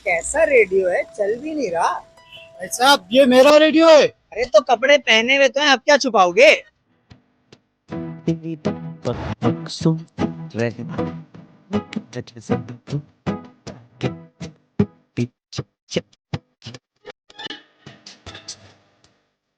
कैसा रेडियो है, चल भी नहीं रहा। भाई साहब ये मेरा रेडियो है। अरे तो कपड़े पहने हुए तो हैं, अब क्या छुपाओगे।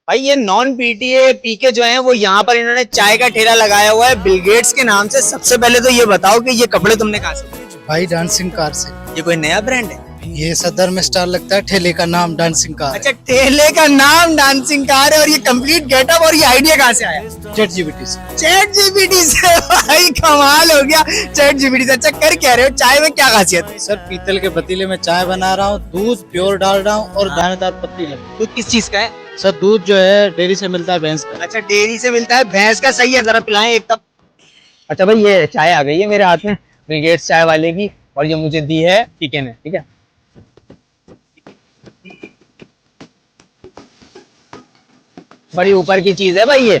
भाई ये नॉन पीटीए पीके जो है वो यहाँ पर इन्होंने चाय का ठेला लगाया हुआ है बिल गेट्स के नाम से। सबसे पहले तो ये बताओ कि ये कपड़े तुमने कहाँ से लिए? भाई डांसिंग कार से। ये कोई नया ब्रांड है? ये सदर में स्टार लगता है, ठेले का नाम डांसिंग कार। अच्छा, ठेले का नाम डांसिंग कार है और ये कंप्लीट गेटअप, और ये आइडिया कहाँ से आया? चैट जीपीटी से। चैट जीपीटी से। भाई कमाल हो गया, चैट जीपीटी से। अच्छा कर क्या रहे हो, चाय में क्या खासियत है? सर पीतल के पतीले में चाय बना रहा हूँ, दूध प्योर डाल रहा हूँ और दानेदार पत्ती लगी। दूध किस चीज का है? सर दूध जो है डेयरी से मिलता है, भैंस का। अच्छा डेयरी से मिलता है, भैंस का। सही है, जरा पिलाएं एक कप। अच्छा भाई ये चाय आ गई है मेरे हाथ में, बिल गेट्स चाय वाले की, और ये मुझे दी है पीके ने। ठीक है, बड़ी ऊपर की चीज है भाई ये।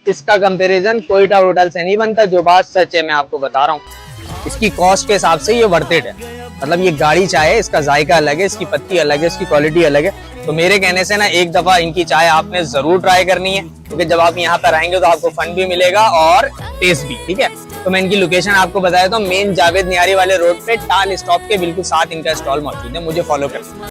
इसका कंपैरिजन कोयटा होटल से नहीं बनता, जो बात सच है मैं आपको बता रहा हूँ। इसकी कॉस्ट के हिसाब से ये वर्थ इट है। मतलब ये गाड़ी चाय है, इसका जायका अलग है, इसकी पत्ती अलग है, इसकी क्वालिटी अलग है। तो मेरे कहने से ना एक दफा इनकी चाय आपने जरूर ट्राई करनी है, क्योंकि जब आप यहाँ पर आएंगे तो आपको फन भी मिलेगा और टेस्ट भी। ठीक है, तो मैं इनकी लोकेशन आपको बताया तो मेन जावेद नियारी वाले रोड पे टाल स्टॉप के बिल्कुल साथ इनका स्टॉल मौजूद है। मुझे फॉलो करें।